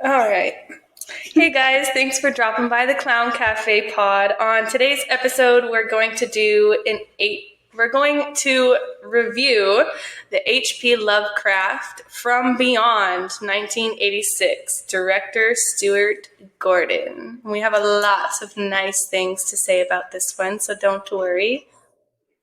All right. Hey guys, thanks for dropping by the Clown Cafe pod. On today's episode, we're going to review the H.P. Lovecraft From Beyond 1986, director Stuart Gordon. We have lots of nice things to say about this one, so don't worry.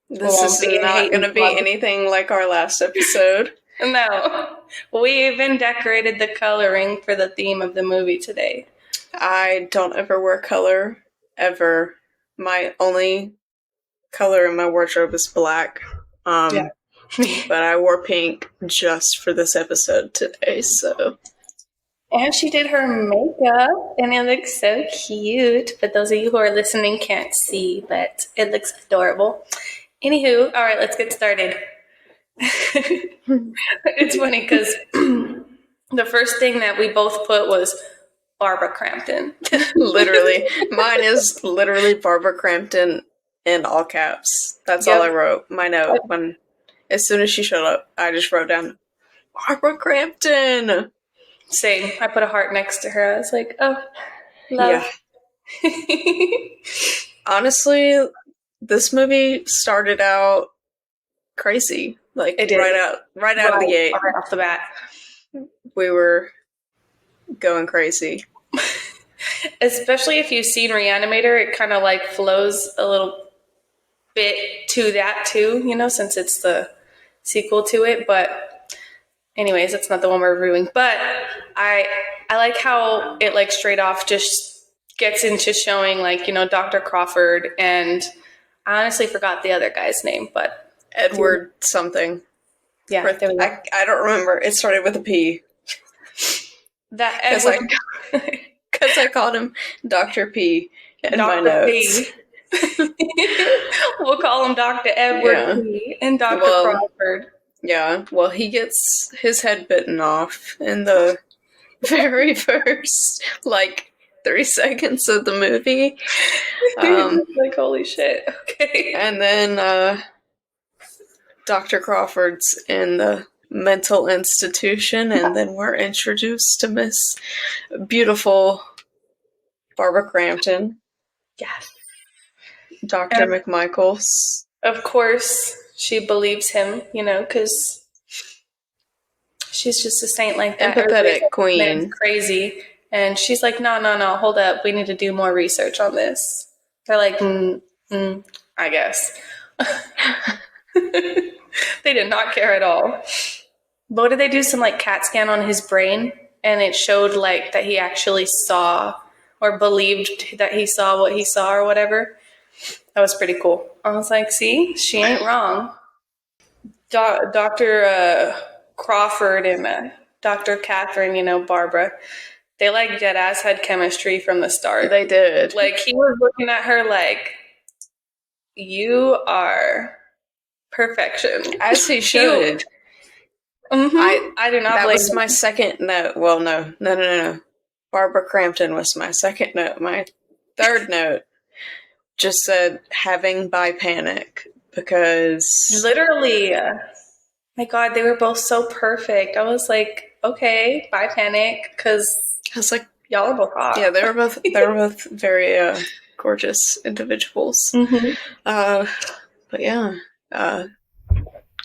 This is not going to be anything like our last episode. No. We even decorated the coloring for the theme of the movie today. I don't ever wear color, ever. My only color in my wardrobe is black. But I wore pink just for this episode today, so. And she did her makeup, and it looks so cute. But those of you who are listening can't see, but it looks adorable. Anywho, all right, let's get started. It's funny because the first thing that we both put was Barbara Crampton. Literally. Mine is literally Barbara Crampton in all caps. That's all I wrote. My note. As soon as she showed up, I just wrote down, Barbara Crampton! Same. I put a heart next to her. I was like, oh, love. Yeah. Honestly, this movie started out crazy. Like, it did. right out of the gate. Right off the bat. We were going crazy. Especially if you've seen Reanimator, it kind of like flows a little bit to that too, you know, since it's the sequel to it. But anyways, that's not the one we're reviewing. But I like how it like straight off just gets into showing like, you know, Dr. Crawford, and I honestly forgot the other guy's name, but Edward something. Yeah, I don't remember. It started with a P. That Edward. Because I called him Dr. P in my notes. We'll call him Dr. Edward P and Dr. Crawford. Yeah, well, he gets his head bitten off in the very first, 3 seconds of the movie. Like, holy shit. Okay. And then Dr. Crawford's in the mental institution, and then we're introduced to Miss Beautiful Barbara Crampton. Yes. Dr. McMichaels. Of course, she believes him, you know, because she's just a saint like that. Empathetic queen. Crazy. And she's like, no, hold up. We need to do more research on this. They're like, I guess. They did not care at all. But what did they do? Some like CAT scan on his brain, and it showed like that he actually saw or believed that he saw what he saw or whatever. That was pretty cool. I was like, see, she ain't wrong. Dr. Crawford and Dr. Catherine, you know, Barbara, they like dead ass had chemistry from the start. They did. Like, he was looking at her like, you are perfection. As he should. Mm-hmm. I do not That blame was my second note. Well, no. Barbara Crampton was my second note. My third note just said having bi panic, because literally, my God, they were both so perfect. I was like, okay, bi panic, because I was like, y'all are both hot. Yeah, they were both very gorgeous individuals. Mm-hmm. But yeah,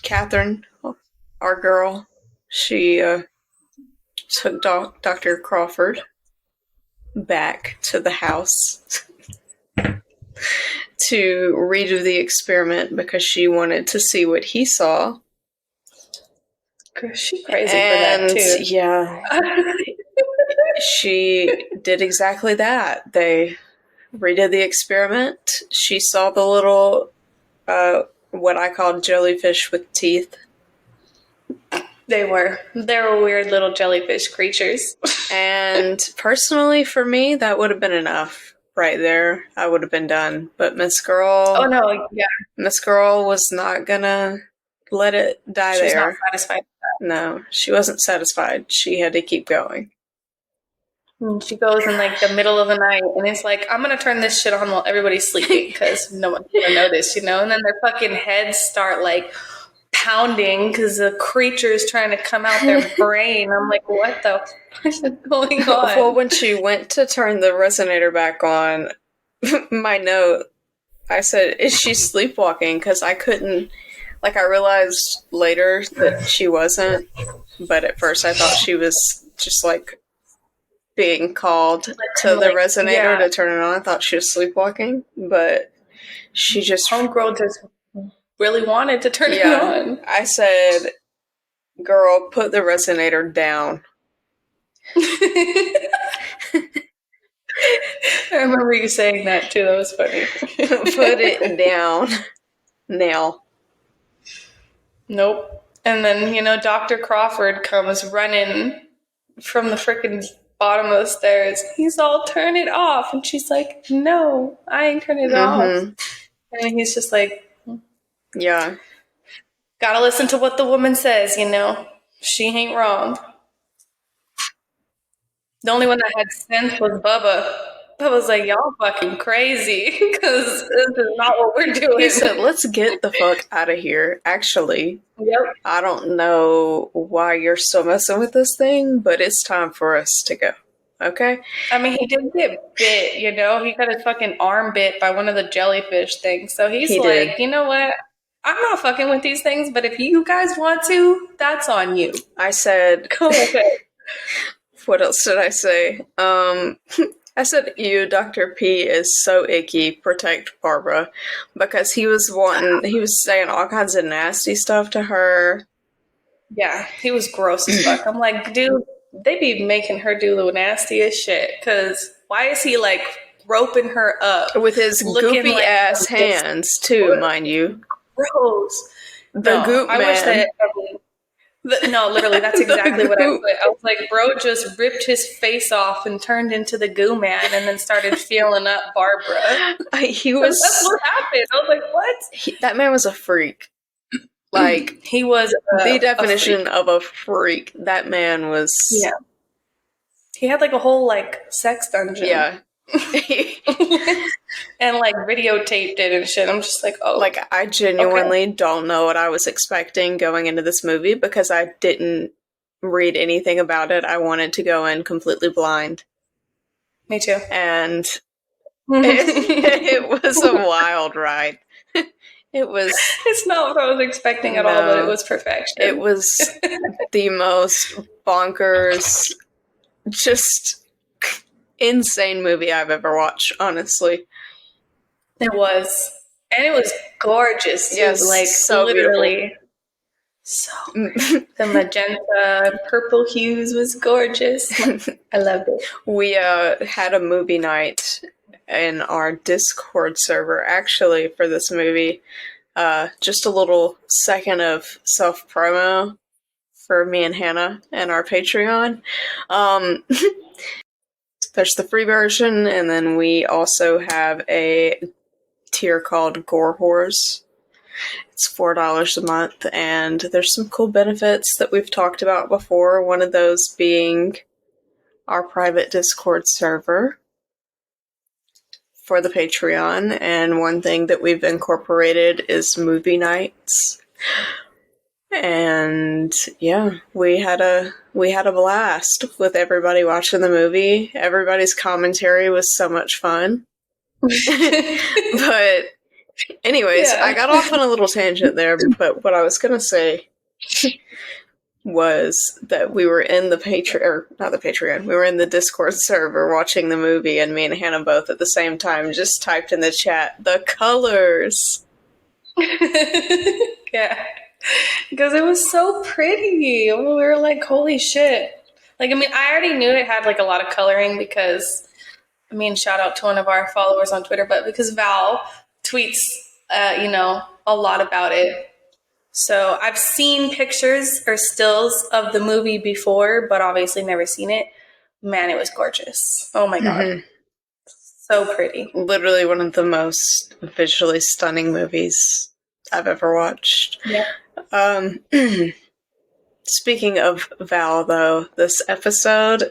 Catherine, our girl, she took Dr. Crawford back to the house to redo the experiment because she wanted to see what he saw. She's crazy for that too. Yeah, she did exactly that. They redid the experiment. She saw the little, what I call jellyfish with teeth. They were weird little jellyfish creatures. And personally, for me, that would have been enough right there. I would have been done. But Miss Girl... Oh, no, yeah. Miss Girl was not gonna let it die there. She was not satisfied with that. No, she wasn't satisfied. She had to keep going. And she goes in like the middle of the night and it's like, I'm going to turn this shit on while everybody's sleeping because no one's going to notice, you know? And then their fucking heads start like pounding because the creature is trying to come out their brain. I'm like, what the fuck is going on? Well, when she went to turn the resonator back on, my note, I said, is she sleepwalking? Because I couldn't, like, I realized later that she wasn't, but at first I thought she was just, like, being called to the resonator to turn it on. I thought she was sleepwalking, but she just... Homegirl just really wanted to turn it on. I said, girl, put the resonator down. I remember you saying that too. That was funny. Put it down. Now. Nope. And then, Dr. Crawford comes running from the freaking bottom of the stairs. He's all, turn it off. And she's like, no, I ain't turning it off. And he's just like, yeah. Gotta listen to what the woman says, She ain't wrong. The only one that had sense was Bubba. Bubba's like, y'all fucking crazy, because this is not what we're doing. He said, let's get the fuck out of here. Actually, I don't know why you're still messing with this thing, but it's time for us to go. Okay? I mean, he did get bit, He got his fucking arm bit by one of the jellyfish things. So he like, you know what? I'm not fucking with these things, but if you guys want to, that's on you. I said, go ahead. What else did I say? I said, ew, Dr. P is so icky, protect Barbara. Because he was saying all kinds of nasty stuff to her. Yeah, he was gross as fuck. I'm like, dude, they be making her do the nastiest shit. Because why is he, like, roping her up? With his goopy ass hands, too, mind you. Gross. The goop man. I wish that... No, literally, that's exactly what I put. I was like, bro just ripped his face off and turned into the goo man and then started feeling up Barbara. That's what happened. I was like, what? That man was a freak. Like, he was the definition of a freak. That man was... Yeah. He had, like, a whole, like, sex dungeon. Yeah. And like videotaped it and shit. I'm just like, oh. Like, I genuinely don't know what I was expecting going into this movie because I didn't read anything about it. I wanted to go in completely blind. Me too. And it was a wild ride. It's not what I was expecting at all, but it was perfection. It was the most bonkers, just insane movie I've ever watched, honestly. It was. And it was gorgeous. Yes, like, so literally. So the magenta, purple hues was gorgeous. I loved it. We had a movie night in our Discord server, actually, for this movie. Just a little second of self-promo for me and Hannah and our Patreon. There's the free version, and then we also have a tier called Gore Whores. It's $4 a month, and there's some cool benefits that we've talked about before, one of those being our private Discord server for the Patreon, and one thing that we've incorporated is movie nights. And yeah, we had a blast with everybody watching the movie. Everybody's commentary was so much fun. But anyways, I got off on a little tangent there, but what I was going to say was that we were in the we were in the Discord server watching the movie, and me and Hannah both at the same time just typed in the chat, the colors. Yeah. Because it was so pretty. We were like, holy shit. Like, I mean, I already knew it had, like, a lot of coloring because, I mean, shout out to one of our followers on Twitter, but because Val tweets, a lot about it. So I've seen pictures or stills of the movie before, but obviously never seen it. Man, it was gorgeous. Oh, my God. So pretty. Literally one of the most visually stunning movies I've ever watched. Yeah. Speaking of Val, though, this episode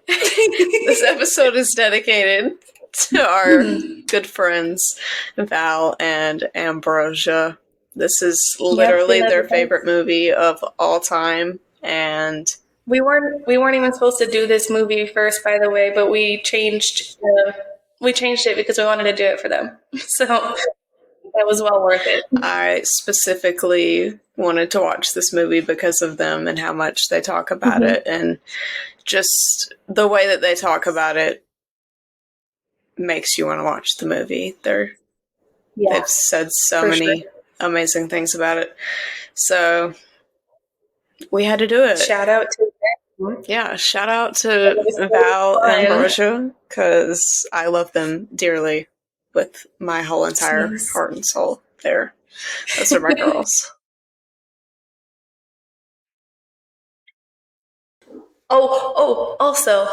is dedicated to our good friends Val and Ambrosia. This is literally their favorite movie of all time, and we weren't even supposed to do this movie first, by the way, but we changed it because we wanted to do it for them. So that was well worth it. I specifically wanted to watch this movie because of them and how much they talk about it, and just the way that they talk about it makes you want to watch the movie. They've said so many amazing things about it. So we had to do it. Shout out to them. Yeah, shout out to Val and Ambrosia, because I love them dearly with my whole entire heart and soul. Those are my girls. Also,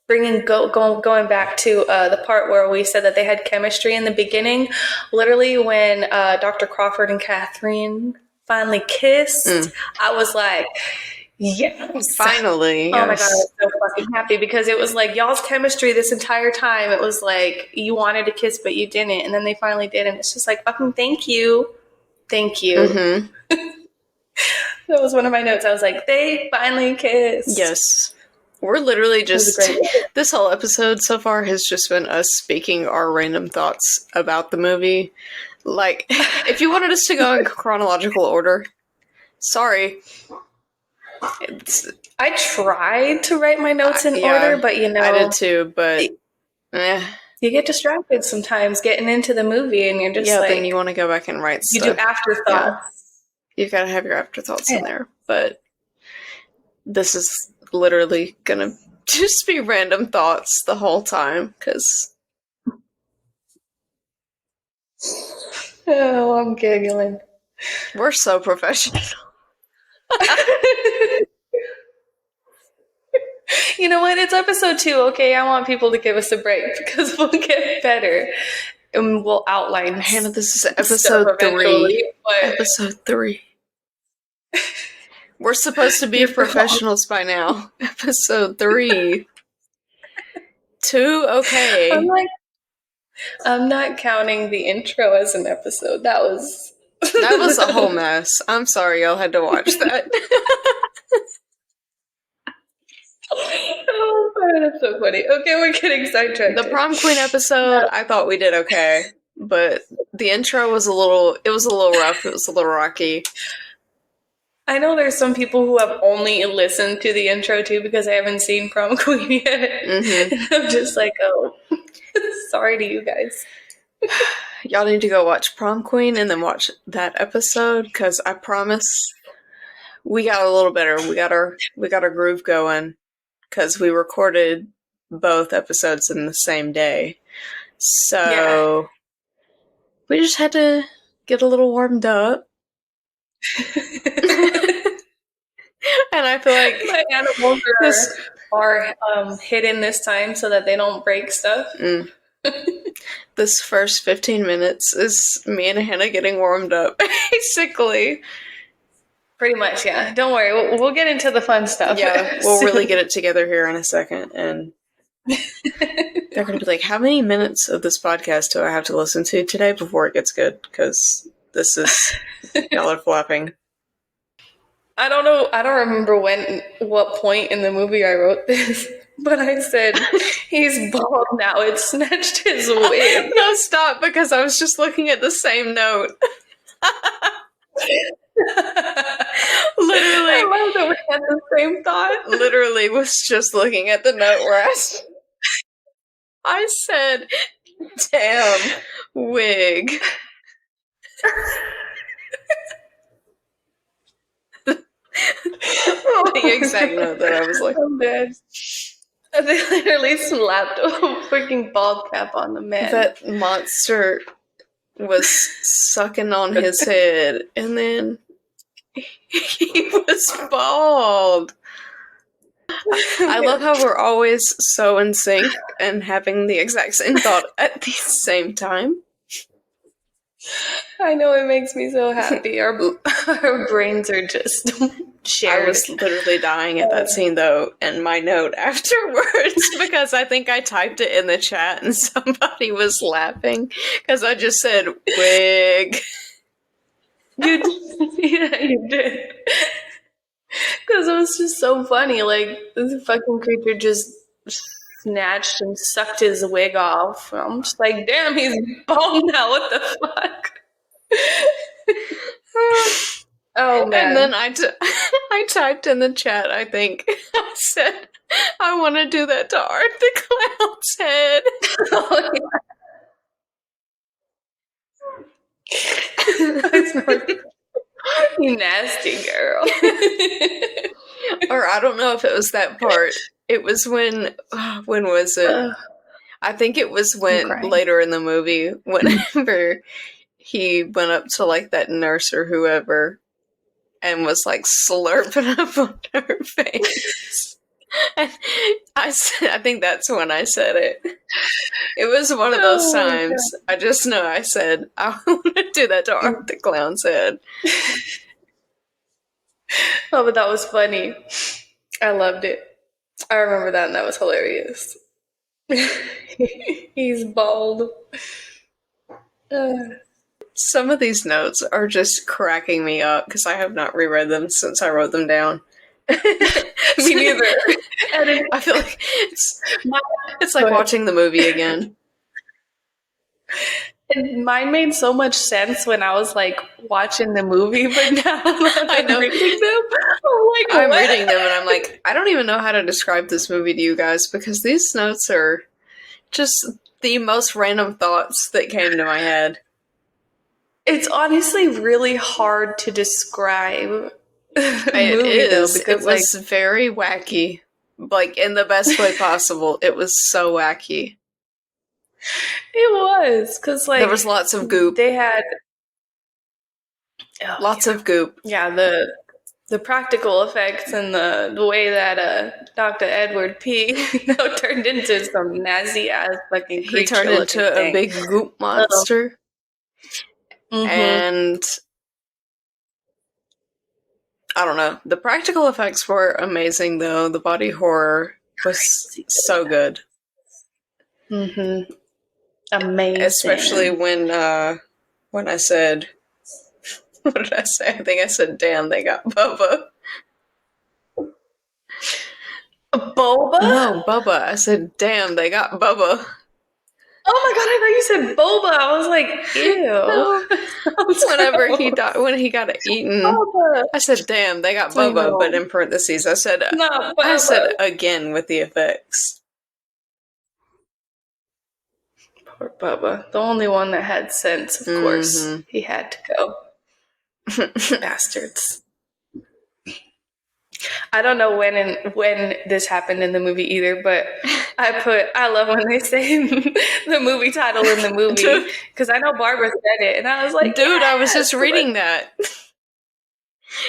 going back to the part where we said that they had chemistry in the beginning. Literally, when Dr. Crawford and Catherine finally kissed, I was like, yes, finally. Oh my god, I was so fucking happy, because it was like y'all's chemistry this entire time. It was like you wanted to kiss but you didn't, and then they finally did, and it's just like, fucking thank you. That was one of my notes. I was like, they finally kissed. Yes. We're literally just, this whole episode so far has just been us speaking our random thoughts about the movie. Like, if you wanted us to go in chronological order, sorry. I tried to write my notes in order, but I did too, but you get distracted sometimes getting into the movie, and you're just then you want to go back and write stuff. You do afterthoughts. Yeah. You've got to have your afterthoughts in there, but this is literally gonna just be random thoughts the whole time, because I'm giggling. We're so professional. You know what? It's episode 2, okay? I want people to give us a break, because we'll get better. And we'll outline. Hannah, this is episode 3. Episode 3. We're supposed to be professionals by now. Episode 3. 2, okay. I'm not counting the intro as an episode. That was a whole mess. I'm sorry y'all had to watch that. Oh, that's so funny. Okay, we're getting sidetracked. The prom queen episode, I thought we did okay, but the intro was a little rough. It was a little rocky. I know there's some people who have only listened to the intro too, because I haven't seen Prom Queen yet. And I'm just like, oh, sorry to you guys. Y'all need to go watch Prom Queen and then watch that episode, because I promise we got a little better. We got our groove going, because we recorded both episodes in the same day. So we just had to get a little warmed up. And I feel like my animals are hidden this time so that they don't break stuff. This first 15 minutes is me and Hannah getting warmed up, basically. Pretty much, yeah. Don't worry, we'll get into the fun stuff. Yeah, we'll really get it together here in a second, and they're going to be like, how many minutes of this podcast do I have to listen to today before it gets good? Because this is, y'all are flapping. I don't know. I don't remember what point in the movie I wrote this, but I said, he's bald now. It snatched his wig. No, stop, because I was just looking at the same note. Literally. I love that we had the same thought. Literally was just looking at the note where I said, damn, wig. The exact note that I was like, I'm dead. They literally slapped a freaking bald cap on the man. That monster was sucking on his head, and then he was bald. I love how we're always so in sync and having the exact same thought at the same time. I know, it makes me so happy. Our brains are just shared. I was literally dying at that scene, though, and my note afterwards, because I think I typed it in the chat and somebody was laughing, because I just said, wig. You did. Yeah, you did. Because it was just so funny. Like, this fucking creature just snatched and sucked his wig off. I'm just like, damn, he's bald now. What the fuck? Oh, man. And then I typed in the chat, I think, I said, I want to do that to Art the Clown's head. Oh, yeah. You nasty girl. Or I don't know if it was that part. It was when was it? I think it was when later in the movie, whenever he went up to like that nurse or whoever and was like slurping up on her face. And I think that's when I said it. It was one of those times. I just know I said, I want to do that to Art the Clown's head. Oh, but that was funny. I loved it. I remember that, and that was hilarious. He's bald. Some of these notes are just cracking me up because I have not reread them since I wrote them down. Me neither. I feel like it's like watching the movie again. And mine made so much sense when I was like watching the movie, but now I'm reading them. I'm reading them and I'm like, I don't even know how to describe this movie to you guys because these notes are just the most random thoughts that came to my head. It's honestly really hard to describe. It is. Because it was very wacky. Like, in the best way possible. It was so wacky. It was, because, like... There was lots of goop. They had... Lots of goop. Yeah, the practical effects and the way that Dr. Edward P. turned into some nasty-ass fucking creature. He turned into a big goop monster. And... I don't know. The practical effects were amazing, though. The body horror was so good. Mm-hmm. Amazing. Especially when I said... What did I say? I think I said, damn, they got Bubba. Boba? No, Bubba. I said, damn, they got Bubba. Oh my god, I thought you said boba. I was like, ew. No. Whenever he died, when he got eaten, Bubba. I said, damn, they got Bubba, but in parentheses, I said, again with the effects. Poor Bubba. The only one that had sense, of course. He had to go. Bastards. I don't know when this happened in the movie either, but I love when they say the movie title in the movie because I know Barbara said it, and I was like, dude, I was just reading that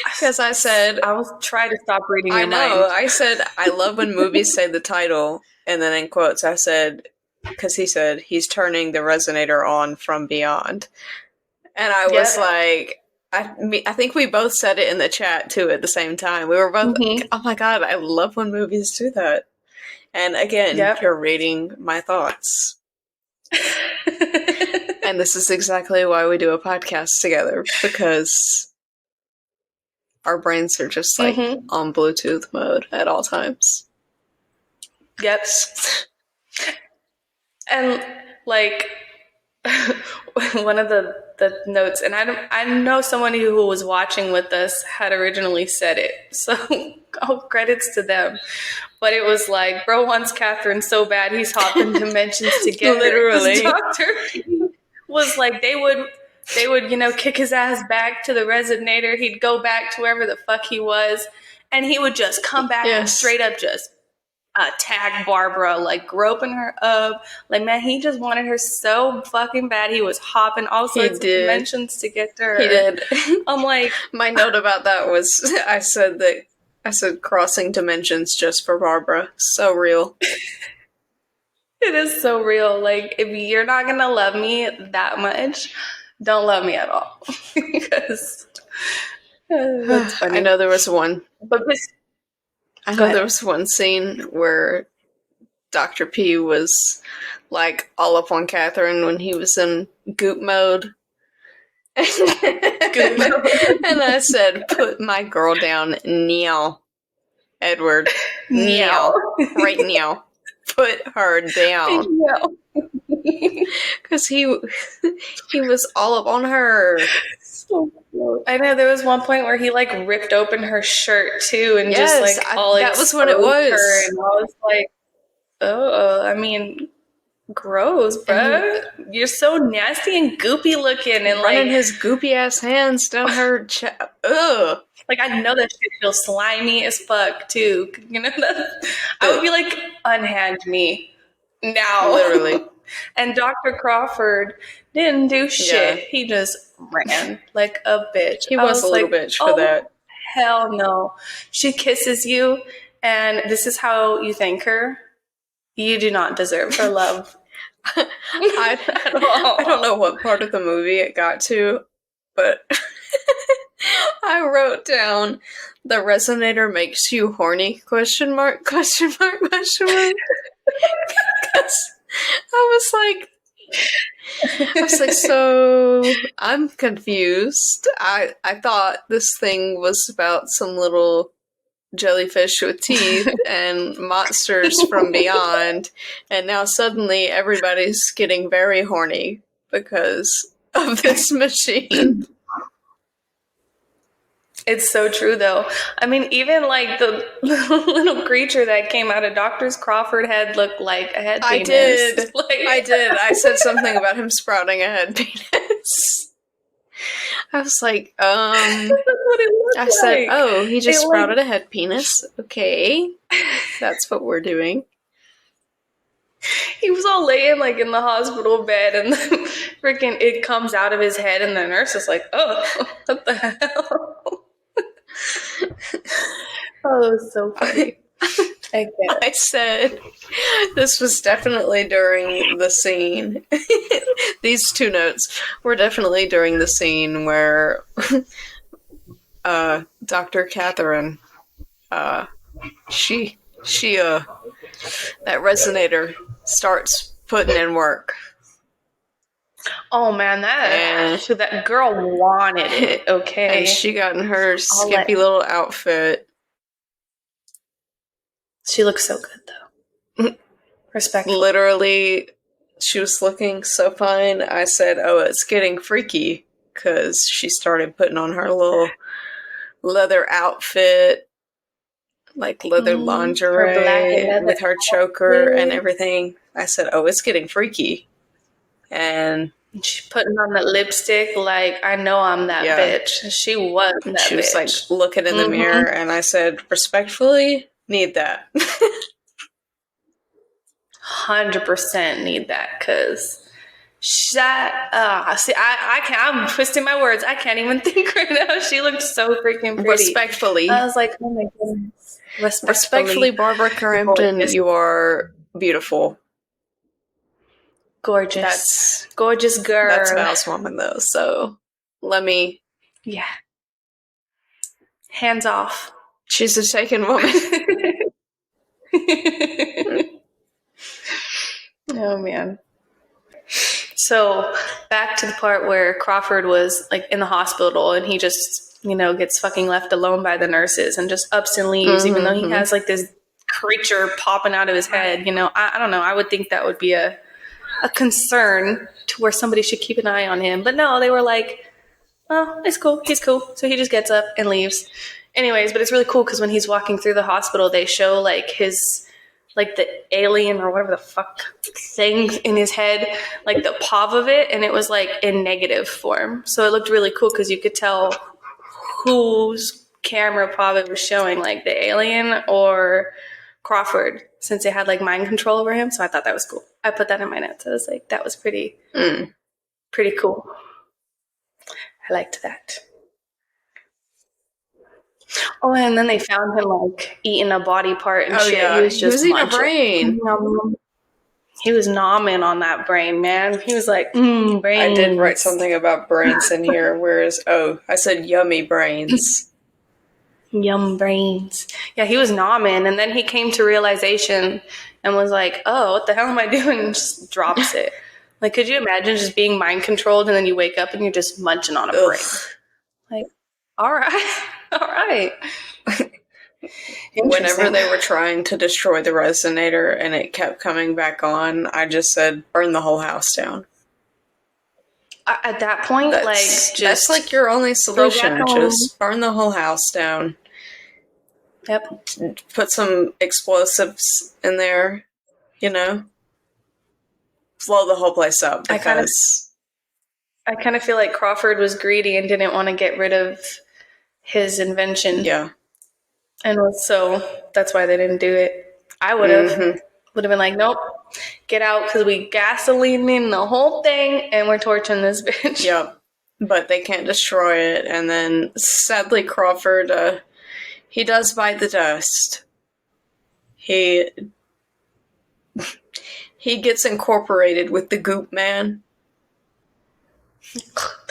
because I said I was trying to stop reading. I know. I said I love when movies say the title, and then in quotes I said because he said he's turning the resonator on from beyond, and I was like. I think we both said it in the chat, too, at the same time. We were both like, oh my god, I love when movies do that. And again, you're reading my thoughts. And this is exactly why we do a podcast together, because our brains are just, like, on Bluetooth mode at all times. Yep. And, like... one of the notes, and I know someone who was watching with us had originally said it, so all credits to them. But it was like, bro wants Catherine so bad he's hopping dimensions to get literally. Doctor was like they would kick his ass back to the resonator. He'd go back to wherever the fuck he was, and he would just come back and straight up just attack Barbara, like groping her up. Like, man, he just wanted her so fucking bad. He was hopping all sorts of dimensions to get to her. He did. I'm like, my note about that was I said crossing dimensions just for Barbara. So real. It is so real. Like, if you're not gonna love me that much, don't love me at all. Because That's funny. I know there was one. But There was one scene where Dr. P was like all up on Catherine when he was in goop mode. And I said, "Put my girl down now, Edward. Now. Right now. Put her down." Because he was all up on her. So cute. I know there was one point where he like ripped open her shirt too, and just like that was what it was. Her, and I was like, oh, I mean, gross, bro. You're so nasty and goopy looking, and running like his goopy ass hands down her chest. Ugh. Like, I know that shit feels slimy as fuck too. You know, I would be like, unhand me now, literally. And Dr. Crawford didn't do shit. Yeah. He just ran like a bitch. He was a little bitch for that. Hell no. She kisses you, and this is how you thank her. You do not deserve her love. I don't know what part of the movie it got to, but I wrote down, "The resonator makes you horny, question mark, question mark, question mark." Because I was like, so I'm confused. I thought this thing was about some little jellyfish with teeth and monsters from beyond, and now suddenly everybody's getting very horny because of this machine. It's so true, though. I mean, even like the little creature that came out of Dr. Crawford head looked like a head penis. I did. I said something about him sprouting a head penis. I was like, That's what it looked I said, oh, he just sprouted a head penis. Okay. That's what we're doing. He was all laying like in the hospital bed, and then freaking it comes out of his head, and the nurse is like, oh, what the hell? Oh, it was so funny. I said, this was definitely during the scene. These two notes were definitely during the scene where Dr. Catherine, that resonator starts putting in work. Oh man, that girl wanted it. Okay, and she got in her skimpy little outfit. She looks so good though. Respectfully. Literally, she was looking so fine. I said, "Oh, it's getting freaky," because she started putting on her little leather outfit, like leather lingerie with her choker and everything. I said, "Oh, it's getting freaky." And she's putting on the lipstick like, I know I'm that bitch. She was that bitch. She was like looking in the mirror, and I said, respectfully, need that. 100% need that, because I'm twisting my words. I can't even think right now. She looked so freaking pretty. Respectfully. I was like, oh my goodness. Respectfully, Barbara Crampton, you are beautiful. Gorgeous. Gorgeous girl. That's Val's woman, though, so let me... Yeah. Hands off. She's a taken woman. Oh, man. So, back to the part where Crawford was, like, in the hospital, and he just, gets fucking left alone by the nurses and just ups and leaves, even though he has, like, this creature popping out of his head, I don't know. I would think that would be a concern to where somebody should keep an eye on him. But no, they were like, oh, it's cool. He's cool. So he just gets up and leaves. Anyways, but it's really cool because when he's walking through the hospital, they show like his, like the alien or whatever the fuck thing in his head, like the POV of it. And it was like in negative form. So it looked really cool because you could tell whose camera POV it was showing, like the alien or Crawford, since it had like mind control over him. So I thought that was cool. I put that in my notes. I was like, that was pretty cool. I liked that. Oh, and then they found him like eating a body part and shit. Yeah. He was just eating a brain. He was nomming on that brain, man. He was like, brains. I did write something about brains in here, whereas, I said yummy brains. Yum brains. Yeah, he was nomming, and then he came to realization and was like, oh, what the hell am I doing? And just drops it. Like, could you imagine just being mind controlled and then you wake up and you're just munching on a brain? Like, all right. All right. Whenever they were trying to destroy the resonator and it kept coming back on, I just said, burn the whole house down. At that point, that's like your only solution. Just burn the whole house down. Yep. Put some explosives in there, blow the whole place up, because I kind of feel like Crawford was greedy and didn't want to get rid of his invention. Yeah. And so that's why they didn't do it. I would have been like, nope, get out, because we gasoline in the whole thing and we're torching this bitch. Yep. But they can't destroy it. And then sadly Crawford, he does bite the dust. He gets incorporated with the Goop Man.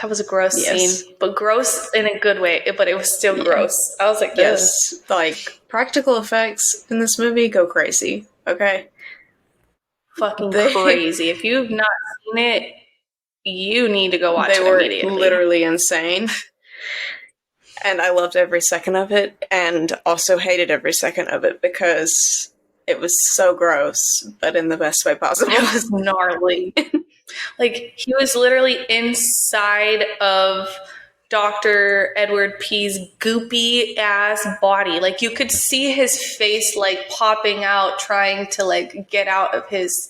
That was a gross scene, but gross in a good way, but it was still gross. I was like, yes, like, practical effects in this movie go crazy, okay? Fucking crazy. If you've not seen it, you need to go watch it immediately. They were literally insane. And I loved every second of it, and also hated every second of it, because it was so gross, but in the best way possible. It was gnarly. Like, he was literally inside of Dr. Edward P's goopy ass body. Like, you could see his face, like, popping out, trying to, like, get out of his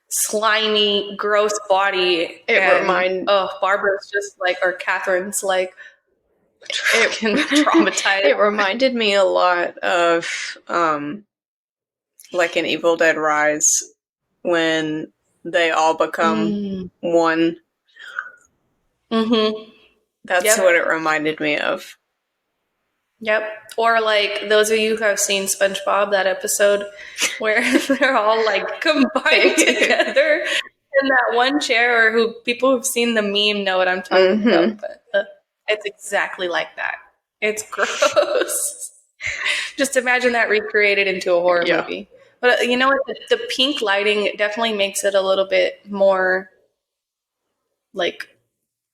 slimy, gross body. Barbara's just like, or Catherine's like, traumatized. It reminded me a lot of, like, an Evil Dead Rise, when they all become one. Mm-hmm. That's what it reminded me of. Yep. Or like those of you who have seen SpongeBob, that episode where they're all like combined together in that one chair, or who people who've seen the meme know what I'm talking about. But it's exactly like that. It's gross. Just imagine that recreated into a horror movie. But you know what? The pink lighting definitely makes it a little bit more, like,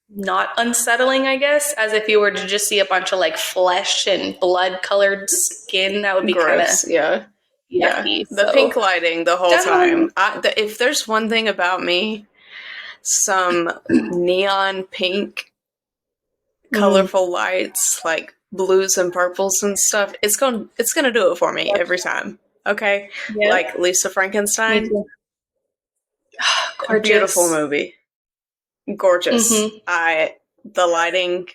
not unsettling, I guess, as if you were to just see a bunch of, like, flesh and blood-colored skin. That would be kind of yucky. Yeah. The pink lighting the whole time. If there's one thing about me, some neon pink, colorful lights, like blues and purples and stuff, it's gonna do it for me every time. Okay? Yep. Like Lisa Frankenstein. Beautiful movie. Gorgeous. The lighting,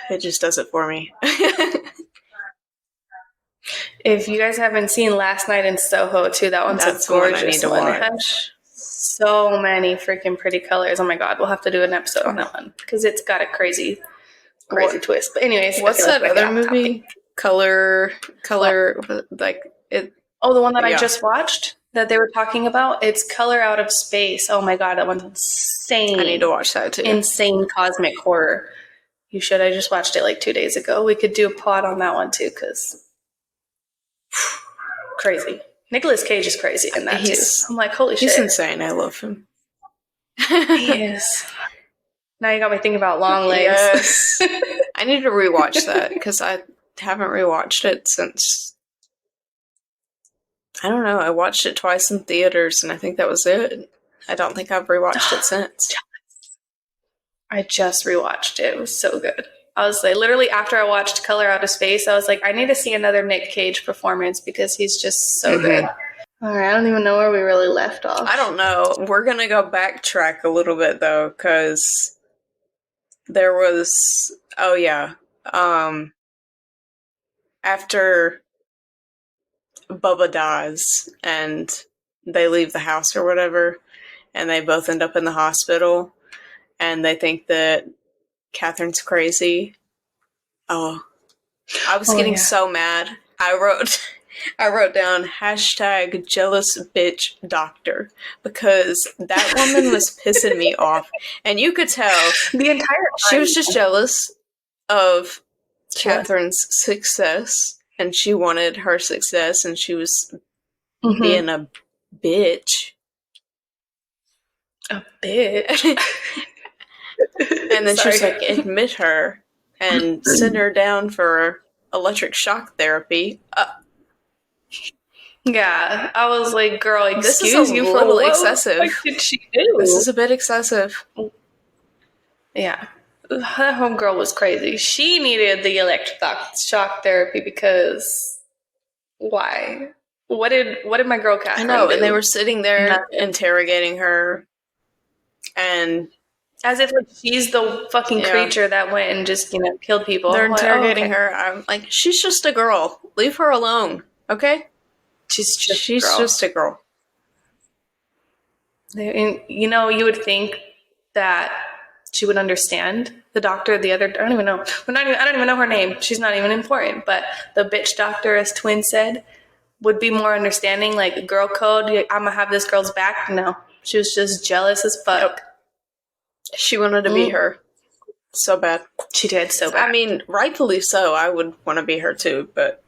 it just does it for me. If you guys haven't seen Last Night in Soho too, that one's a gorgeous one. It has so many freaking pretty colors. Oh my god, we'll have to do an episode on that one, because it's got a crazy twist. But anyways, what's that other movie? Color, like it. Oh, the one that I just watched that they were talking about. It's Color Out of Space. Oh my god, that one's insane. I need to watch that too. Insane cosmic horror. You should. I just watched it like 2 days ago. We could do a pod on that one too, because crazy. Nicolas Cage is crazy in that too. I'm like, holy shit. He's insane. I love him. He is. Now you got me thinking about Long Legs. Yes. I need to rewatch that, because I haven't rewatched it since, I don't know, I watched it twice in theaters and I think that was it. I don't think I've rewatched it since. I just rewatched it. It was so good. I was like, literally after I watched Color Out of Space, I was like, I need to see another Nick Cage performance, because he's just so good. All right, I don't even know where we really left off. I don't know. We're going to go backtrack a little bit though, because there was, after Bubba dies and they leave the house or whatever, and they both end up in the hospital, and they think that Catherine's crazy. Oh, I was getting so mad. I wrote, I wrote down hashtag jealous bitch doctor because that woman was pissing me off. And you could tell the entire she was just jealous of Sure. Catherine's success, and she wanted her success, and she was being a bitch. A bitch. And then she was like, admit her and send her down for electric shock therapy. Yeah, I was like, girl, This is excuse a you little for what excessive. What did she do? This is a bit excessive. Yeah. Her homegirl was crazy. She needed the electric shock therapy because why? What did my girl Catherine I know, do? and they were sitting there interrogating her, and as if like she's the fucking creature that went and just killed people. They're interrogating her. I'm like, she's just a girl. Leave her alone, okay? She's just a girl. And, you would think that she would understand. The doctor, I don't even know. I don't even know her name. She's not even important. But the bitch doctor, as Twin said, would be more understanding. Like girl code. I'm gonna have this girl's back. No, she was just jealous as fuck. Yep. She wanted to be her so bad. She did so bad. I mean, rightfully so. I would want to be her too, but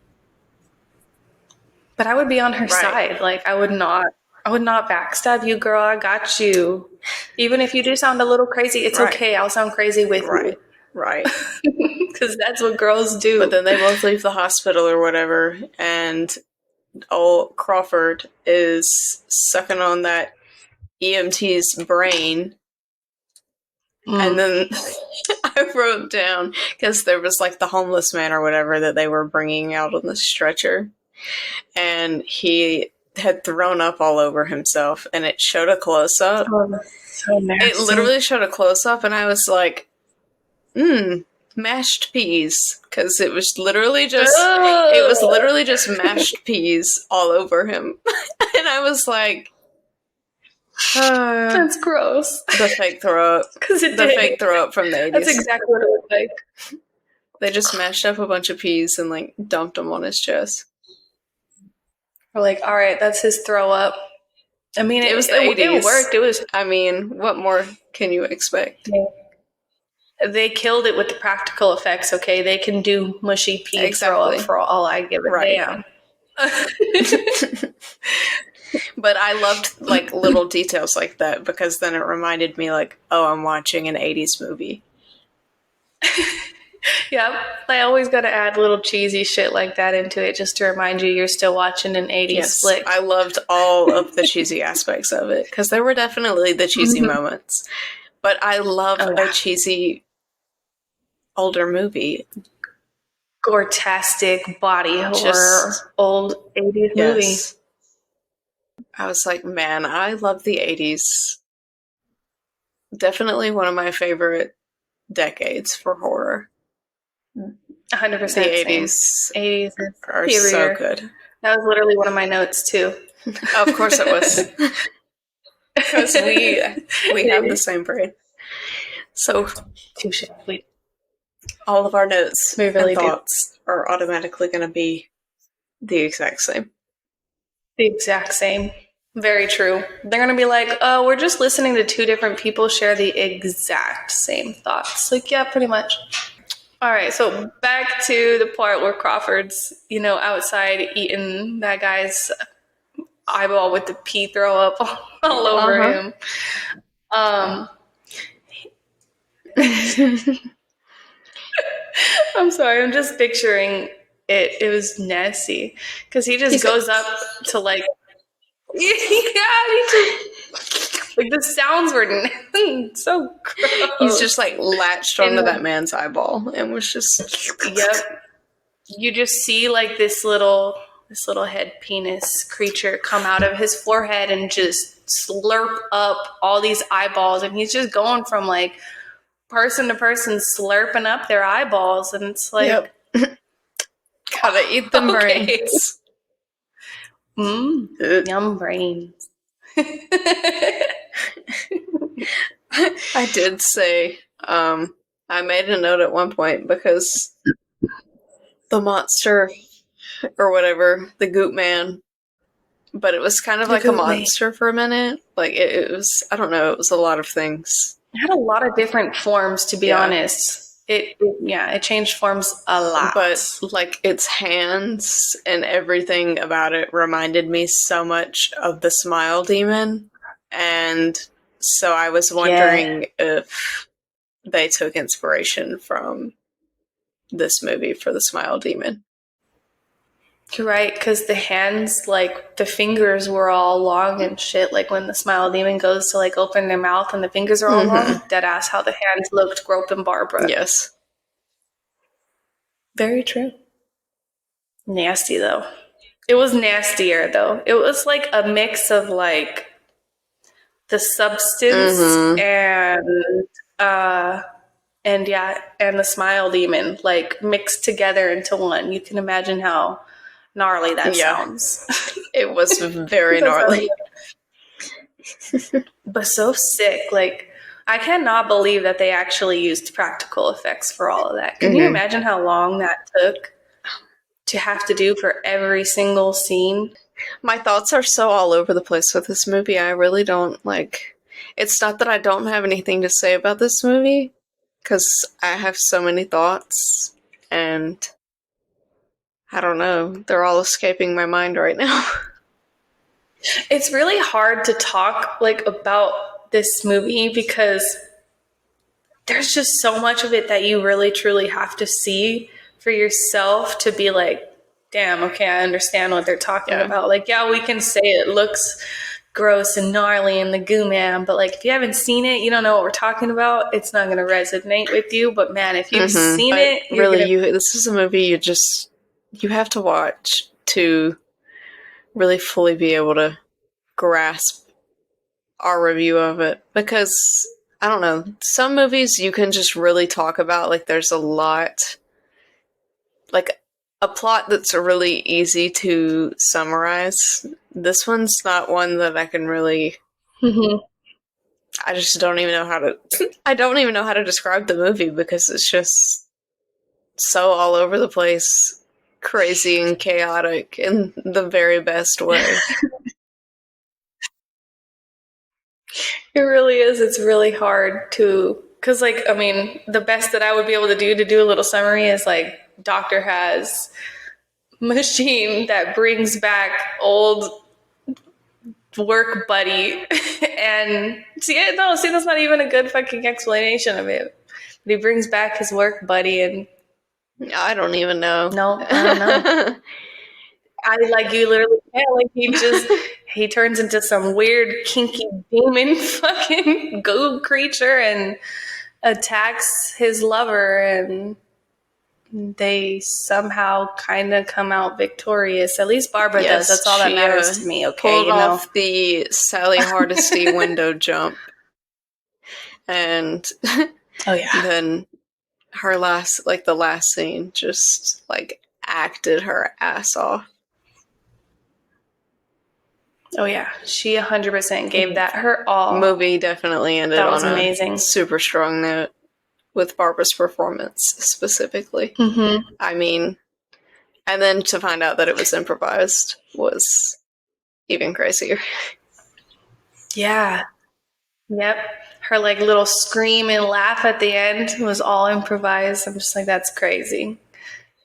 I would be on her side. Like I would not backstab you, girl. I got you. Even if you do sound a little crazy, it's okay. I'll sound crazy with you. Right. Because that's what girls do. But then they both leave the hospital or whatever, and old Crawford is sucking on that EMT's brain. And then I wrote down, because there was like the homeless man or whatever that they were bringing out on the stretcher, and he had thrown up all over himself, and it showed a close-up. Oh, so nasty. It literally showed a close-up, and I was like, mashed peas, because it was literally just mashed peas all over him. And I was like, that's gross. The fake throw up. Fake throw up from the 80s. That's exactly what it looked like. They just mashed up a bunch of peas and like dumped them on his chest. We're like, all right, that's his throw up. I mean, it was the 80s. It worked. It was. I mean, what more can you expect? Yeah. They killed it with the practical effects. Okay, they can do mushy pea throw up for all I give a damn. But I loved like little details like that, because then it reminded me like, oh, I'm watching an 80s movie. Yeah, I always got to add little cheesy shit like that into it just to remind you you're still watching an 80s flick. I loved all of the cheesy aspects of it, because there were definitely the cheesy moments. But I love a cheesy older movie. Gore-tastic body horror, old 80s movie. I was like, man, I love the 80s. Definitely one of my favorite decades for horror. 100%. The 80s are so good. That was literally one of my notes too. Of course it was. Because we have the same brain. So all of our notes and thoughts are automatically going to be the exact same. The exact same. Very true. They're going to be like, oh, we're just listening to two different people share the exact same thoughts. Like, yeah, pretty much. All right, so back to the part where Crawford's, outside eating that guy's eyeball with the pea throw up all over him. I'm sorry, I'm just picturing it. It was nasty because he just goes up to like, he just like the sounds were so gross. He's just like latched onto that man's eyeball and was just Yep. You just see like this little head penis creature come out of his forehead and just slurp up all these eyeballs, and he's just going from like person to person slurping up their eyeballs, and it's like gotta eat them brains. Yum brains. I did say I made a note at one point because the monster or whatever, the Goop Man. But it was kind of like a monster for a minute. Like, it was, I don't know, it was a lot of things. It had a lot of different forms, to be honest. It changed forms a lot. But, like, its hands and everything about it reminded me so much of the Smile Demon. And so I was wondering if they took inspiration from this movie for the Smile Demon. You're right, because the hands, like, the fingers were all long and shit. Like, when the Smile Demon goes to, like, open their mouth and the fingers are all long. Deadass how the hands looked groping Barbara. Yes. Very true. Nasty, though. It was nastier, though. It was, like, a mix of, like, the substance and the Smile Demon, like, mixed together into one. You can imagine how gnarly that sounds. It was very gnarly. But so sick. Like, I cannot believe that they actually used practical effects for all of that. Can you imagine how long that took to have to do for every single scene? My thoughts are so all over the place with this movie. I really don't, like... It's not that I don't have anything to say about this movie, because I have so many thoughts, and... I don't know. They're all escaping my mind right now. It's really hard to talk, like, about this movie because there's just so much of it that you really, truly have to see for yourself to be like, damn, okay, I understand what they're talking about. Like, yeah, we can say it looks gross and gnarly in the Goo Man, but, like, if you haven't seen it, you don't know what we're talking about. It's not going to resonate with you. But, man, if you've seen it... This is a movie you have to watch to really fully be able to grasp our review of it. Because, I don't know, some movies you can just really talk about, like, there's a lot, like, a plot that's really easy to summarize. This one's not one that I can really... I just don't even know how to... I don't even know how to describe the movie because it's just so all over the place. Crazy and chaotic in the very best way. It really is. It's really hard to, because, like, I mean, the best that I would be able to do a little summary is, like, doctor has machine that brings back old work buddy and that's not even a good fucking explanation of it. But he brings back his work buddy and I don't even know. No, I don't know. You literally can't. Like, he turns into some weird, kinky demon fucking goo creature and attacks his lover, and they somehow kind of come out victorious. At least Barbara does. That's all that matters to me. Okay, pulled off the Sally Hardesty window jump, and then her the last scene, just, like, acted her ass off. Oh yeah, she 100% gave that her all. Movie definitely ended on amazing. A super strong note with Barbara's performance specifically. I mean, and then to find out that it was improvised was even crazier. Yeah. Yep. Her, like, little scream and laugh at the end was all improvised. I'm just like, that's crazy.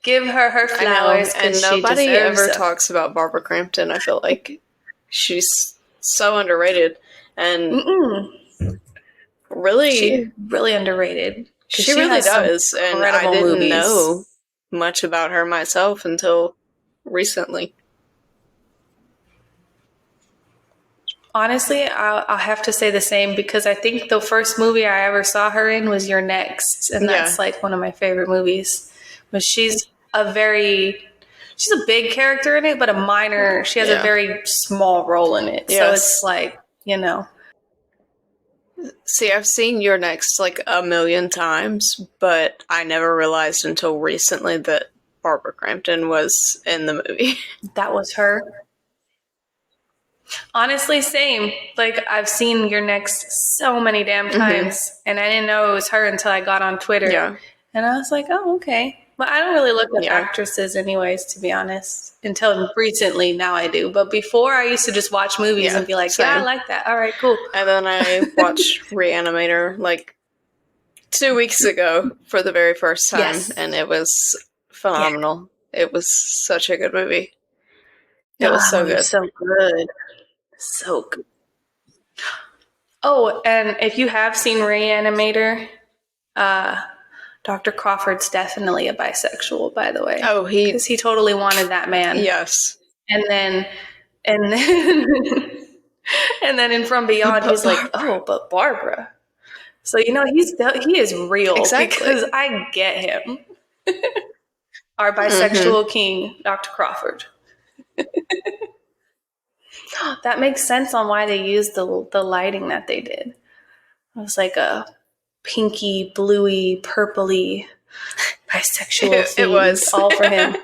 Give her flowers. And nobody ever talks about Barbara Crampton. I feel like she's so underrated and she's really underrated. She really does, and I didn't know much about her myself until recently. Honestly, I'll have to say the same because I think the first movie I ever saw her in was You're Next, and that's like one of my favorite movies. But she's a big character in it, but she has a very small role in it. Yes. So it's like, See, I've seen You're Next like a million times, but I never realized until recently that Barbara Crampton was in the movie. That was her. Honestly, same. Like, I've seen You're Next so many damn times, and I didn't know it was her until I got on Twitter. Yeah. And I was like, oh, okay. But I don't really look at Yeah. actresses anyways, to be honest. Until recently, now I do. But before, I used to just watch movies and be like, yeah, I same. like that. All right, cool. And then I watched Reanimator like 2 weeks ago for the very first time, Yes. and it was phenomenal. It was such a good movie. It was so good. So good. So good. Oh, and if you have seen Reanimator, Dr. Crawford's definitely a bisexual, by the way. Oh, because he totally wanted that man. Yes. And then and then in From Beyond, he's like, oh, but Barbara. So he is real. Exactly. Because I get him. Our bisexual king, Dr. Crawford. That makes sense on why they used the lighting that they did. It was like a pinky, bluey, purpley, bisexual theme. It was all for him.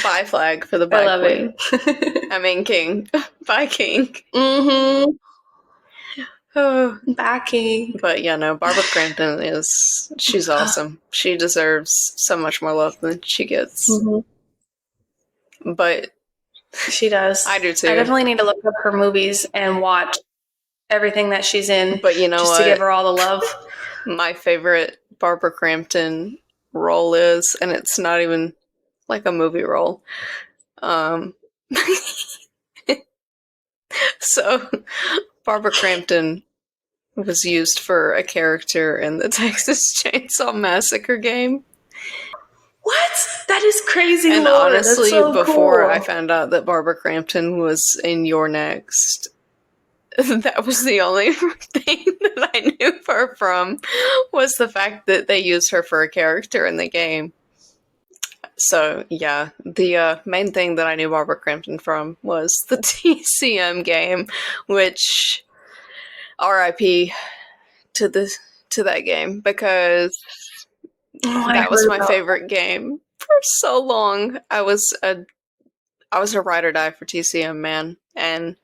Bi flag for the bi I love queen. it. I mean king. Bi king. Mm-hmm. Oh. Bi king. But yeah, no, Barbara Crampton she's awesome. She deserves so much more love than she gets. Mm-hmm. But she does. I do too. I definitely need to look up her movies and watch everything that she's in. But you know just what? To give her all the love. My favorite Barbara Crampton role is, and it's not even like a movie role. So Barbara Crampton was used for a character in the Texas Chainsaw Massacre game. What? That is crazy. And Lord. honestly, so before cool. I found out that Barbara Crampton was in You're Next, that was the only thing that I knew her from, was the fact that they used her for a character in the game. So, yeah, the main thing that I knew Barbara Crampton from was the TCM game, which RIP to that game, because that was my favorite game for so long. I was a ride or die for TCM, man, and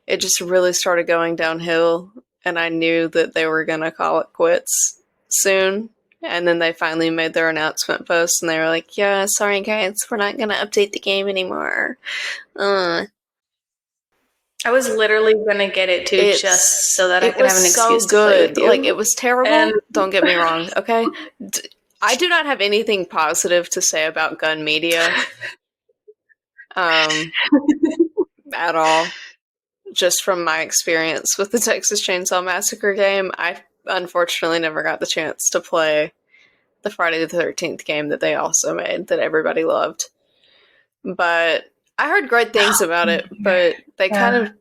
it just really started going downhill, and I knew that they were gonna call it quits soon. And then they finally made their announcement post, and they were like, yeah, sorry guys, we're not gonna update the game anymore. I was literally gonna get it too, just so that I could have an excuse to play with you. Like, it was terrible. Don't get me wrong, okay? I do not have anything positive to say about gun media. At all. Just from my experience with the Texas Chainsaw Massacre game, I unfortunately never got the chance to play the Friday the 13th game that they also made, that everybody loved. But I heard great things about it, but they kind of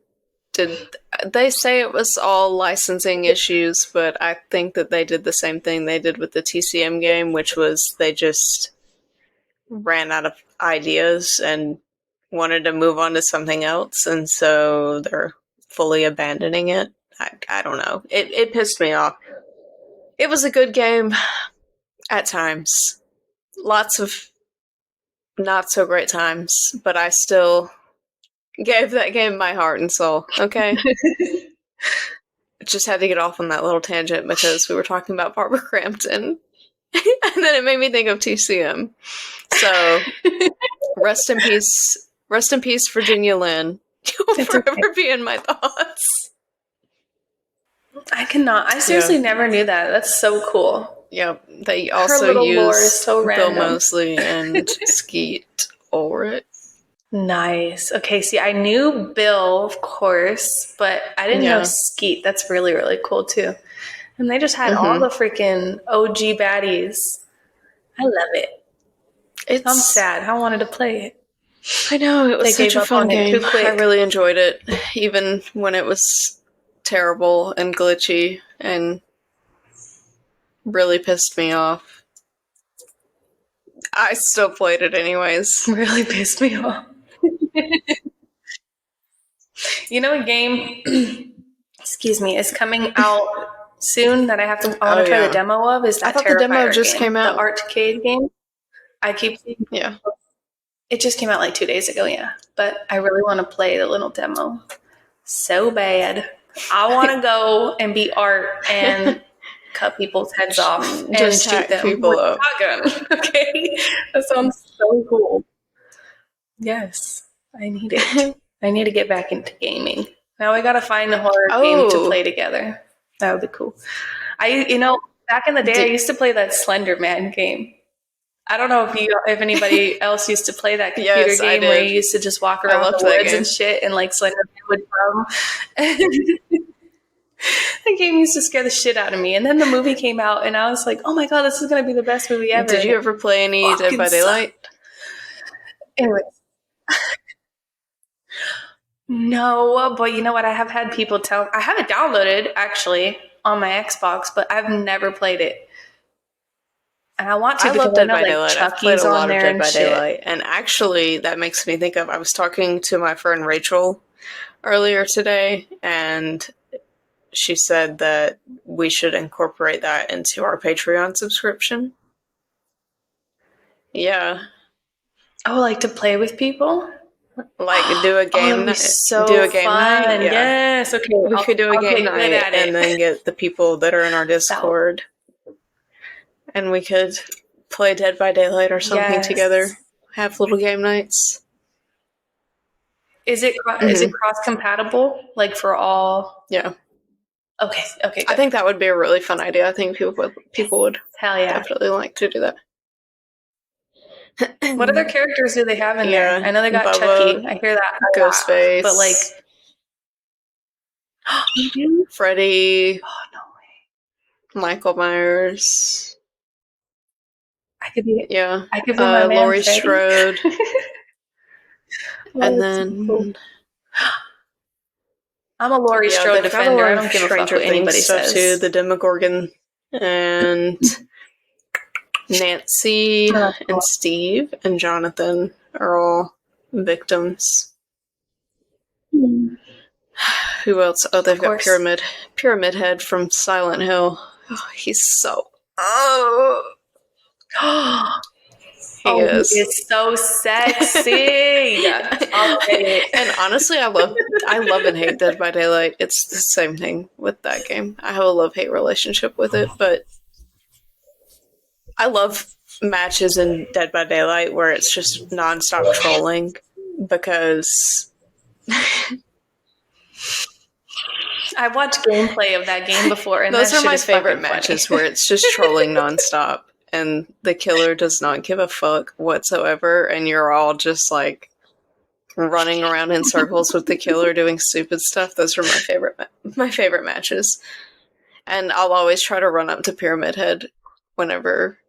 did. They say it was all licensing issues, but I think that they did the same thing they did with the TCM game, which was they just ran out of ideas and wanted to move on to something else, and so they're fully abandoning it. I don't know. It pissed me off. It was a good game at times. Lots of not so great times, but I still gave that game my heart and soul, okay? Just had to get off on that little tangent because we were talking about Barbara Crampton. And then it made me think of TCM. So, rest in peace, Virginia Lynn. You'll forever be in my thoughts. I seriously never knew that. That's so cool. Yep. They also use Bill Moseley and Skeet Ulrich. Nice. Okay, see, I knew Bill, of course, but I didn't know Skeet. That's really, really cool, too. And they just had all the freaking OG baddies. I love it. I'm sad. I wanted to play it. I know, it was such a fun game. I really enjoyed it, even when it was terrible and glitchy and really pissed me off. I still played it anyways. Really pissed me off. You know, a game, excuse me, is coming out soon that I want to try the demo of. Is that I thought the demo just came out. The Artcade game. I keep seeing. Yeah. It just came out like 2 days ago, yeah. But I really want to play the little demo so bad. I want to go and be Art and cut people's heads off and Just shoot hack them people with up. a shotgun. Okay, that sounds so cool. Yes, I need it. I need to get back into gaming. Now we gotta find a horror game to play together. That would be cool. Back in the day, I used to play that Slender Man game. I don't know if anybody else used to play that computer game where you used to just walk around the woods and shit, and like Slender Man would come. The game used to scare the shit out of me, and then the movie came out, and I was like, "Oh my god, this is gonna be the best movie ever!" Did you ever play any Dead by Daylight? Anyways. No, but you know what? I have had people tell. I have it downloaded actually on my Xbox, but I've never played it. And I want to. I love Dead by Daylight. I've played a lot of Dead by Daylight, and actually, that makes me think of. I was talking to my friend Rachel earlier today, and she said that we should incorporate that into our Patreon subscription. Yeah. Oh, like to play with people? Like do a game night. Do a game night. Yeah. Yes. Okay. We could do a game night and then get the people that are in our Discord, and we could play Dead by Daylight or something together. Have little game nights. Is it cross compatible? Like for all? Yeah. Okay. Good. I think that would be a really fun idea. I think people would definitely like to do that. What other characters do they have in there? I know they got Bubba, Chucky. I hear that. Ghostface. But like Freddy. Oh no way. Michael Myers. I could be my man, Laurie Freddy. Strode. And then cool. I'm a Laurie Strode defender. I don't give a fuck what anybody says. Too. The Demogorgon and Nancy and Steve and Jonathan are all victims. Who else? Oh, they've got Pyramid Head from Silent Hill. Oh, he's so. He is so sexy. And honestly, I love and hate Dead by Daylight. It's the same thing with that game. I have a love-hate relationship with it, but I love matches in Dead by Daylight where it's just nonstop trolling because I've watched gameplay of that game before, and those are my favorite matches where it's just trolling nonstop. And the killer does not give a fuck whatsoever, and you're all just like running around in circles with the killer doing stupid stuff. Those are my favorite matches. And I'll always try to run up to Pyramid Head whenever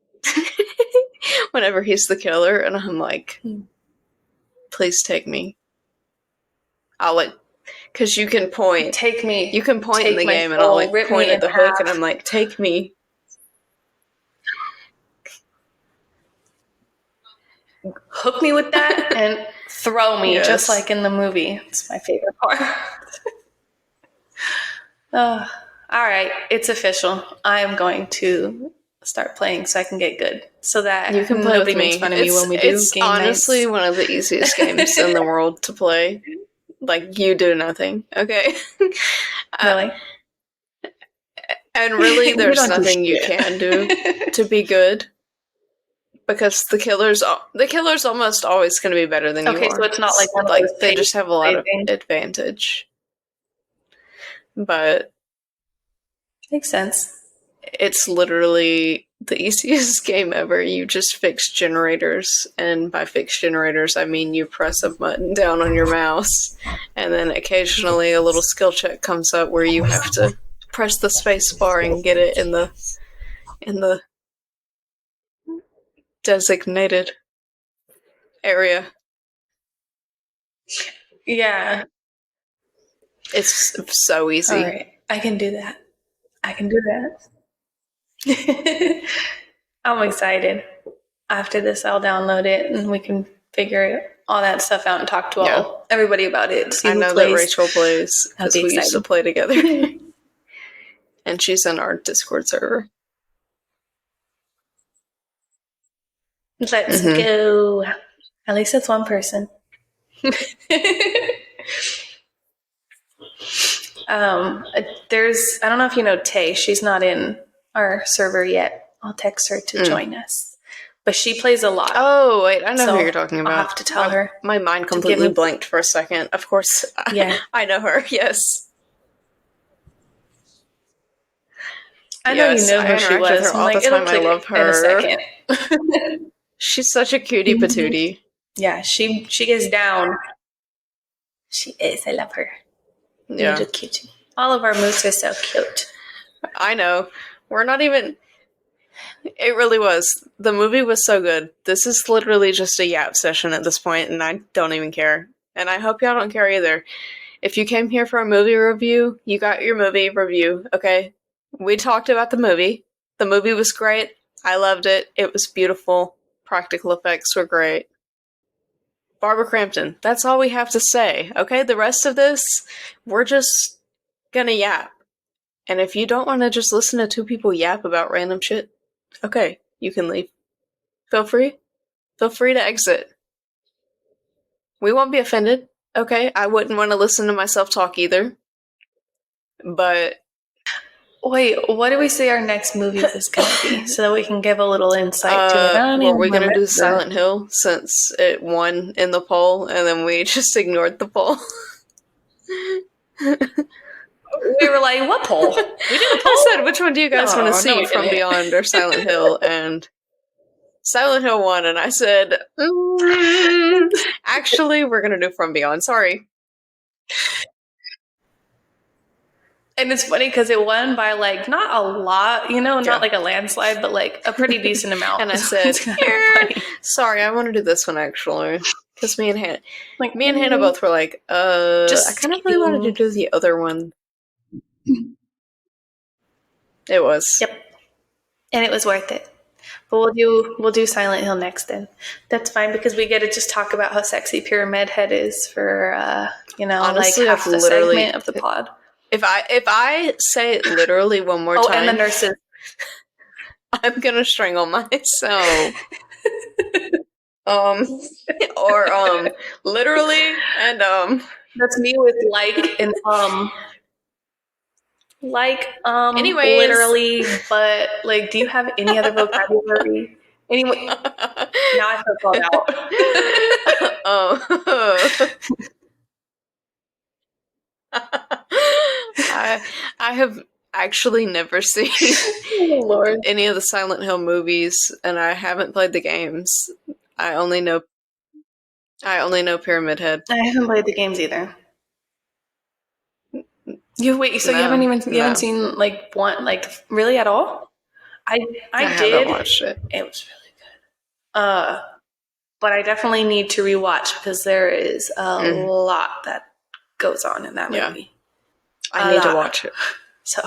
he's the killer, and I'm like, please take me. I'll like, because you can point. Take me. You can point in the game, and I'll like point at the hook, and I'm like, take me. Hook me with that and throw me, just like in the movie. It's my favorite part. All right, it's official. I am going to start playing so I can get good, so that you can play nobody with me. Makes fun of me when we do it's game honestly nights. One of the easiest games in the world to play. Like, you do nothing, okay? Really? And really, there's nothing you can do to be good. Because the killer's almost always going to be better than you are. Okay, so it's not like one of those they just have a lot of advantage. But makes sense. It's literally the easiest game ever. You just fix generators, and by fix generators, I mean you press a button down on your mouse, and then occasionally a little skill check comes up where you have to press the space bar and get it in the designated area. Yeah. It's so easy. All right. I can do that. I'm excited. After this, I'll download it and we can figure all that stuff out and talk to everybody about it. I know that Rachel plays because we used to play together. And she's in our Discord server. Let's go. At least it's one person. I don't know if you know Tay. She's not in our server yet. I'll text her to join us. But she plays a lot. Oh, wait, I know who you're talking about. I'll have to tell her. My mind completely blanked for a second. Of course, yeah. I know her, yes. I know you know who she was. With her all the time. I love her. In a second. She's such a cutie patootie. Yeah, she gets down. She is. I love her. Yeah. Little cutie. All of our moose are so cute. I know. We're not even... It really was. The movie was so good. This is literally just a Yap session at this point, and I don't even care. And I hope y'all don't care either. If you came here for a movie review, you got your movie review, okay? We talked about the movie. The movie was great. I loved it. It was beautiful. Practical effects were great. Barbara Crampton. That's all we have to say, okay? The rest of this, we're just gonna yap. And if you don't want to just listen to two people yap about random shit, okay, you can leave. Feel free. Feel free to exit. We won't be offended, okay? I wouldn't want to listen to myself talk either. But... Wait, what do we say our next movie is going to be? So that we can give a little insight to it. Were we going to do Silent Hill since it won in the poll and then we just ignored the poll? We were like, what poll? We did a poll. I said, which one do you guys want to see, From Beyond or Silent Hill? And Silent Hill won, and I said, actually, we're going to do From Beyond. Sorry. And it's funny because it won by, like, not a lot, you know, not like a landslide, but, like, a pretty decent amount. And I said, sorry, I want to do this one, actually. Because me and Hannah both were like, I kind of really wanted to do the other one. It was. Yep. And it was worth it. But we'll do Silent Hill next then. That's fine because we get to just talk about how sexy Pyramid Head is for honestly, like half the segment of the pod. If I say it literally one more time, and the nurses, I'm gonna strangle myself. Literally and that's me with like and Anyways. Literally, but like, do you have any other vocabulary? Anyway, now I feel called out. I have actually never seen any of the Silent Hill movies, and I haven't played the games. I only know Pyramid Head. I haven't played the games either. You haven't seen like one, like, really at all? I did watch it. It was really good. But I definitely need to rewatch because there is a lot that goes on in that movie. I need to watch it. So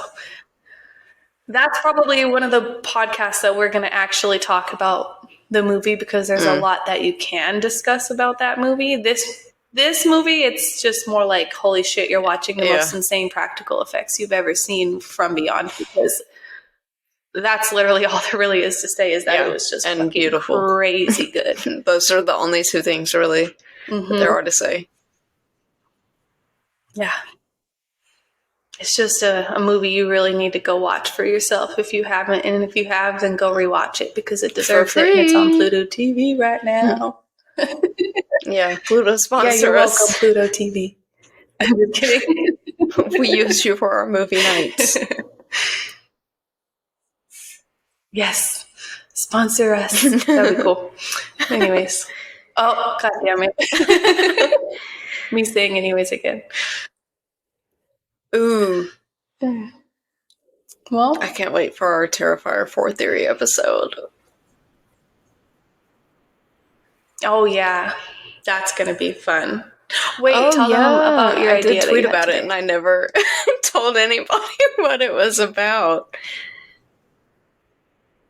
that's probably one of the podcasts that we're going to actually talk about the movie because there's a lot that you can discuss about that movie. This movie, it's just more like, holy shit, you're watching the most insane practical effects you've ever seen from Beyond, because that's literally all there really is to say, is that it was just and beautiful, crazy good. Those are the only two things really that there are to say. Yeah. It's just a movie you really need to go watch for yourself if you haven't, and if you have, then go rewatch it because it deserves it, and it's on Pluto TV right now. Yeah, Pluto sponsor us. Yeah, you're welcome, Pluto TV. I'm just kidding. We use you for our movie nights. Yes, sponsor us. That'd be cool. Anyways, god damn it! Me saying anyways again. Ooh. Well, I can't wait for our Terrifier 4 theory episode. Oh yeah, that's gonna be fun. Wait, tell them about your idea. I did tweet about it, and I never told anybody what it was about.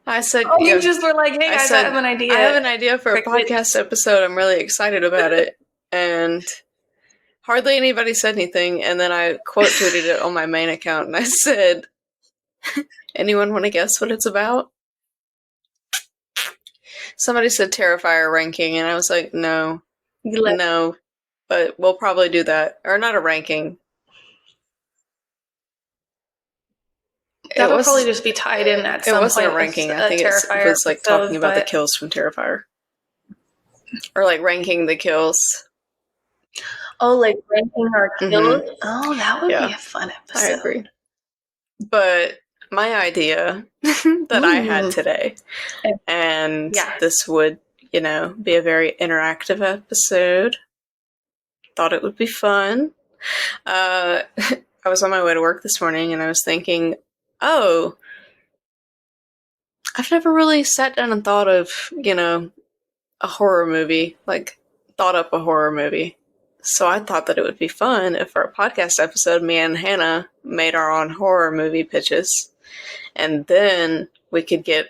I said, you just were like, "Hey guys, I have an idea. I have an idea for a podcast episode. I'm really excited about it." And hardly anybody said anything. And then I quote tweeted it on my main account, and I said, "Anyone want to guess what it's about?" Somebody said Terrifier ranking, and I was like, no, but we'll probably do that. Or not a ranking. That would probably just be tied in at some point. It wasn't a ranking. I think it was like talking about the kills from Terrifier. Or like ranking the kills. Oh, like ranking our kills? Mm-hmm. Oh, that would be a fun episode. I agree. But my idea that I had today, and this would, be a very interactive episode. Thought it would be fun. I was on my way to work this morning and I was thinking, I've never really sat down and thought of, a horror movie, like thought up a horror movie. So I thought that it would be fun if for a podcast episode, me and Hannah made our own horror movie pitches. And then we could get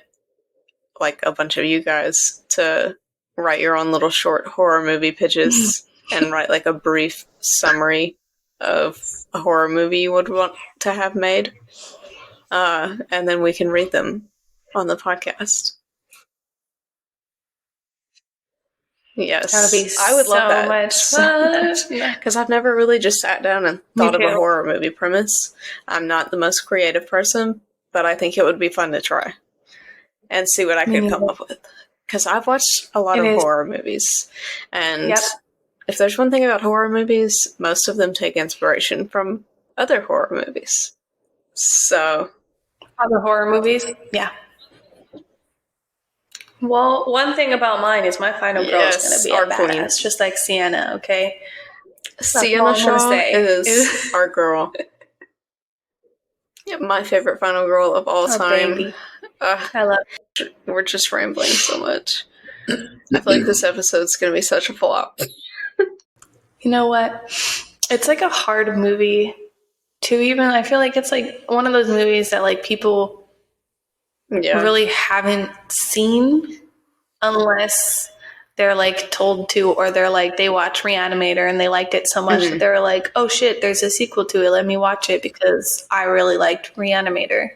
like a bunch of you guys to write your own little short horror movie pitches and write like a brief summary of a horror movie you would want to have made. And then we can read them on the podcast. Yes, that would be I would love that much fun. Because I've never really just sat down and thought of a horror movie premise. I'm not the most creative person, but I think it would be fun to try and see what I could come up with. Because I've watched a lot of horror movies, and if there's one thing about horror movies, most of them take inspiration from other horror movies. So, other horror movies, yeah. Well, one thing about mine is my final girl is going to be a badass, just like Sienna, okay? Sienna Shaw is our girl. Yeah, my favorite final girl of all time. Baby. I love it. We're just rambling so much. I feel like this episode's going to be such a flop. You know what? It's like a hard movie to even, I feel like it's like one of those movies that like people really haven't seen unless they're like told to, or they're like, they watch Reanimator and they liked it so much that they're like, oh shit, there's a sequel to it. Let me watch it because I really liked Reanimator.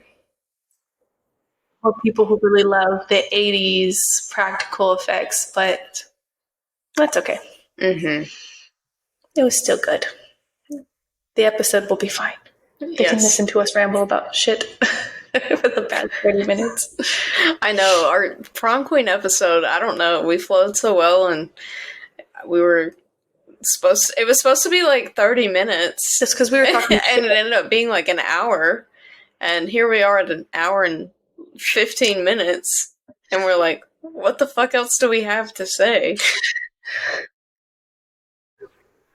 Or people who really love the 80s practical effects, but that's okay. It was still good. The episode will be fine. They can listen to us ramble about shit for the past 30 minutes. I know. Our prom queen episode, I don't know. We flowed so well, and it was supposed to be like 30 minutes. Just because we were talking and it ended up being like an hour. And here we are at an hour and 15 minutes. And we're like, what the fuck else do we have to say?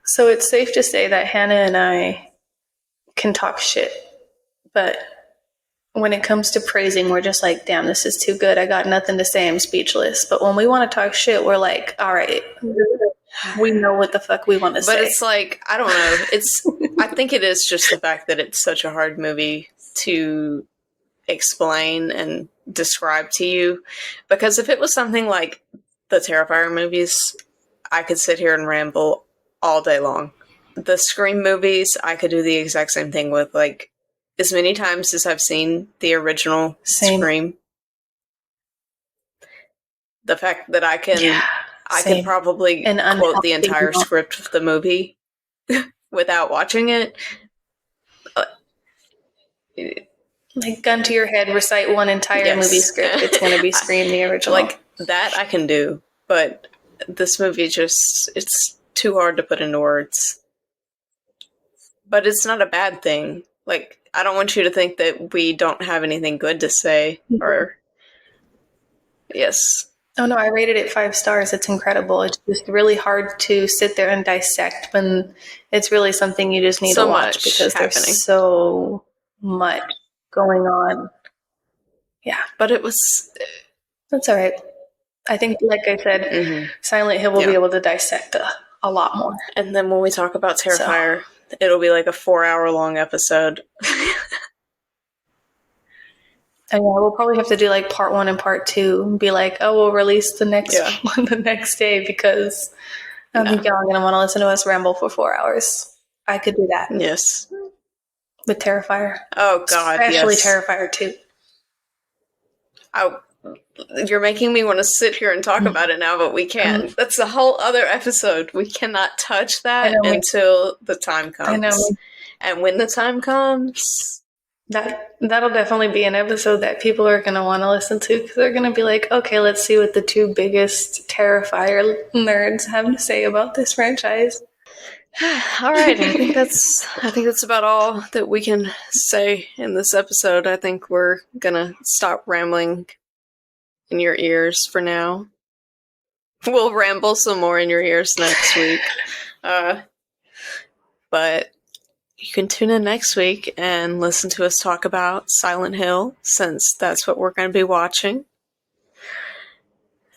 So it's safe to say that Hannah and I can talk shit, but when it comes to praising, we're just like, damn, this is too good. I got nothing to say. I'm speechless. But when we want to talk shit, we're like, all right, we know what the fuck we want to say. But it's like, I don't know. I think it is just the fact that it's such a hard movie to explain and describe to you. Because if it was something like the Terrifier movies, I could sit here and ramble all day long. The Scream movies, I could do the exact same thing with, like, as many times as I've seen the original Scream. The fact that I can probably quote the entire script of the movie without watching it. Like, gun to your head, recite one entire movie script. It's going to be Scream, the original. Like, that I can do, but this movie it's too hard to put into words. But it's not a bad thing. Like, I don't want you to think that we don't have anything good to say, or... Yes. Oh no, I rated it 5 stars. It's incredible. It's just really hard to sit there and dissect when it's really something you just need to watch because there's so much going on. Yeah. But it was... That's all right. I think, like I said, Silent Hill will be able to dissect a lot more. And then when we talk about Terrifier, it'll be like a 4-hour-long episode. And we'll probably have to do like part 1 and part 2 and be like, oh, we'll release the next one the next day because I don't think y'all are going to want to listen to us ramble for 4 hours. I could do that. Yes. With Terrifier. Oh, God, especially Terrifier 2. You're making me want to sit here and talk about it now, but we can't. That's a whole other episode. We cannot touch that until the time comes. I know. And when the time comes, That'll definitely be an episode that people are going to want to listen to because they're going to be like, okay, let's see what the two biggest Terrifier nerds have to say about this franchise. All right, I think that's about all that we can say in this episode. I think we're gonna stop rambling in your ears for now. We'll ramble some more in your ears next week. But you can tune in next week and listen to us talk about Silent Hill, since that's what we're going to be watching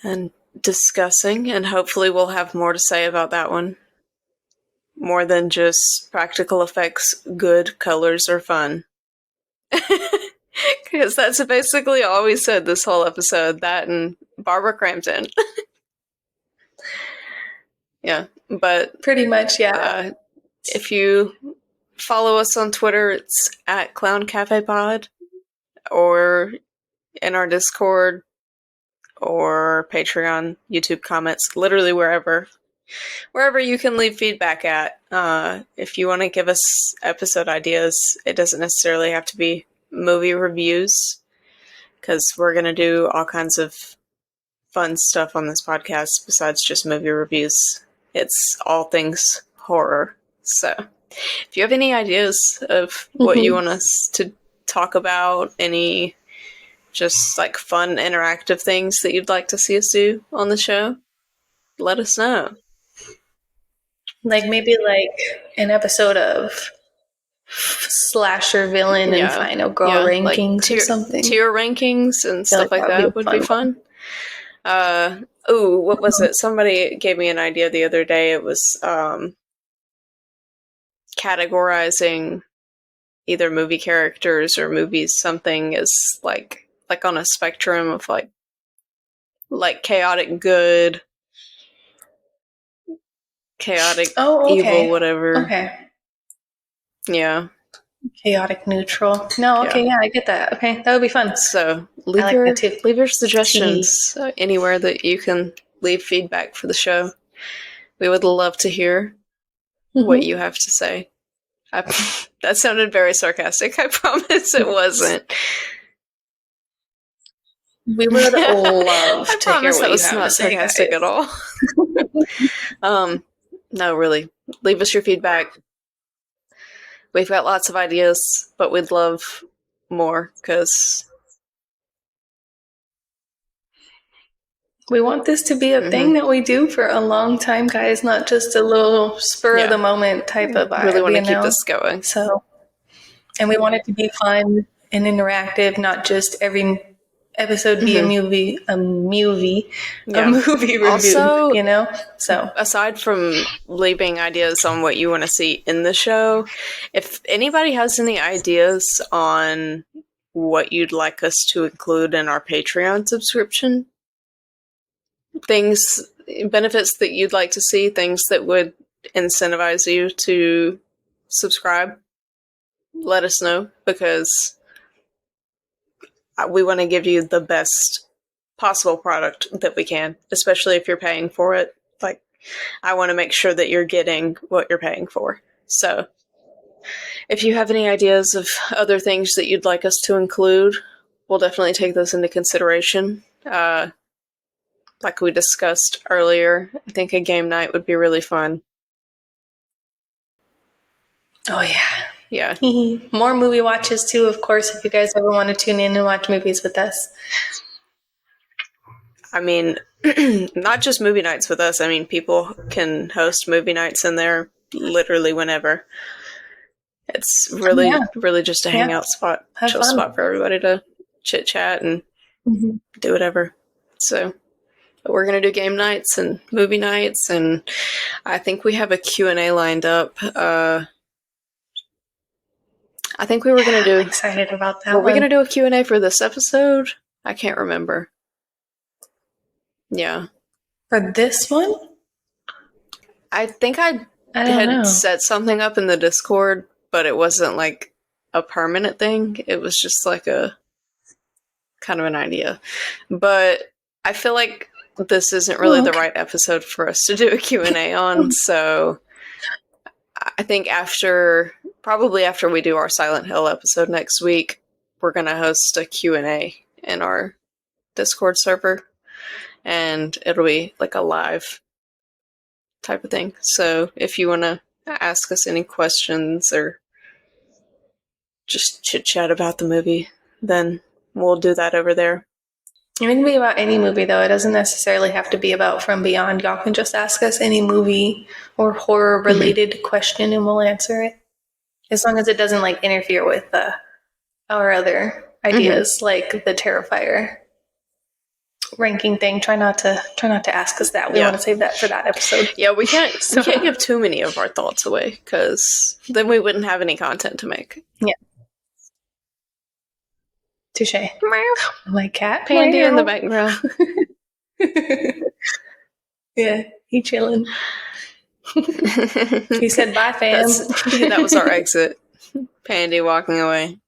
and discussing, and hopefully we'll have more to say about that one. More than just practical effects, good colors are fun. Because that's basically all we said this whole episode, that and Barbara Crampton. Yeah, but pretty much, yeah. If you follow us on Twitter, it's at Clown Cafe Pod, or in our Discord, or Patreon, YouTube comments, literally wherever you can leave feedback at. If you want to give us episode ideas, it doesn't necessarily have to be movie reviews, because we're going to do all kinds of fun stuff on this podcast besides just movie reviews. It's all things horror. So if you have any ideas of what you want us to talk about, any just like fun interactive things that you'd like to see us do on the show, let us know. Like maybe like an episode of slasher villain and final girl rankings, like or something. Tier rankings and stuff like that would be fun. What was it? Somebody gave me an idea the other day. It was categorizing either movie characters or movies something as like on a spectrum of like chaotic good, chaotic evil, whatever. Okay. Yeah. Chaotic neutral. No, okay, yeah, I get that. Okay, that would be fun. So leave your suggestions anywhere that you can leave feedback for the show. We would love to hear what you have to say. That sounded very sarcastic. I promise it wasn't. We would love to hear what that you was have not to say, sarcastic at all. No, really. Leave us your feedback. We've got lots of ideas, but we'd love more, because we want this to be a thing that we do for a long time, guys, not just a little spur-of-the-moment type of vibe. Really want to keep this going. So, and we want it to be fun and interactive, not just every episode be a movie review, also, you know? So aside from leaving ideas on what you want to see in the show, if anybody has any ideas on what you'd like us to include in our Patreon subscription, benefits that you'd like to see, things that would incentivize you to subscribe, let us know, because we want to give you the best possible product that we can, especially if you're paying for it. Like, I want to make sure that you're getting what you're paying for. So if you have any ideas of other things that you'd like us to include, we'll definitely take those into consideration. Like we discussed earlier, I think a game night would be really fun. Oh, yeah. Yeah. More movie watches, too, of course, if you guys ever want to tune in and watch movies with us. I mean, not just movie nights with us. I mean, people can host movie nights in there literally whenever. It's really, really just a hangout spot, chill spot for everybody to chit-chat and do whatever. So we're going to do game nights and movie nights, and I think we have a Q&A lined up. I think we were going to do... I'm excited about that. Were we going to do a Q&A for this episode? I can't remember. Yeah. For this one? I think I had set something up in the Discord, but it wasn't like a permanent thing. It was just like a kind of an idea. But I feel like this isn't really the right episode for us to do a Q&A on, so I think after probably after we do our Silent Hill episode next week, we're going to host a Q&A in our Discord server. And it'll be like a live type of thing. So if you want to ask us any questions or just chit-chat about the movie, then we'll do that over there. It can be about any movie, though. It doesn't necessarily have to be about From Beyond. Y'all can just ask us any movie or horror-related question, and we'll answer it. As long as it doesn't, like, interfere with our other ideas, like the Terrifier ranking thing. Try not to ask us that. We want to save that for that episode. Yeah, we can't give too many of our thoughts away, because then we wouldn't have any content to make. Yeah. Touche. My cat Pandy in the background. Yeah, he chilling. He said bye, fam. That was our exit. Pandy walking away.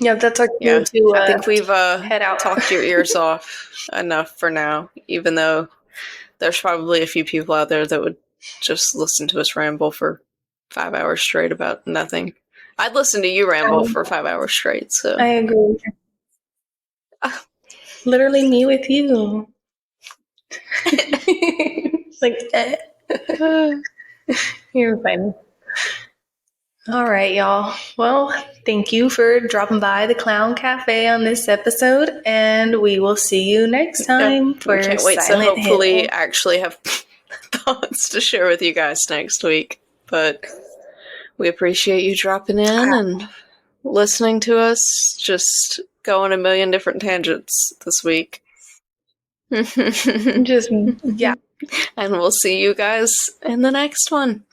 Yeah, that's our cue to I think we've head out. Talked your ears off enough for now, even though there's probably a few people out there that would just listen to us ramble for 5 hours straight about nothing. I'd listen to you ramble for 5 hours straight, so. I agree. Literally me with you. Like, You're fine. All right, y'all. Well, thank you for dropping by the Clown Cafe on this episode, and we will see you next time for we can't wait Silent to hopefully Hill. actually have thoughts to share with you guys next week. But we appreciate you dropping in and listening to us just go on a million different tangents this week. Just, yeah. And we'll see you guys in the next one.